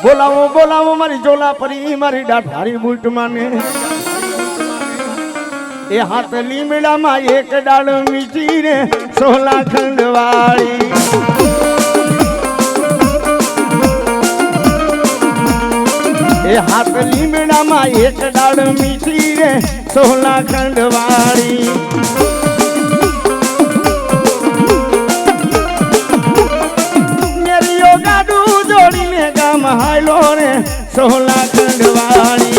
બોલાવો બોલાવો મારી જોલા પરી મારી ડાઢારી બૂટ માને એ હાથ લીમડામાં એક ડાળ મીઠી રે સોલા ખંડવાળી એ હાથ લીમડામાં એક ડાળ મીઠી રે સોલા ખંડવાળી મેરીઓ ગાડું જોડીને ગામ હાલો રે સોલા ખંડવાળી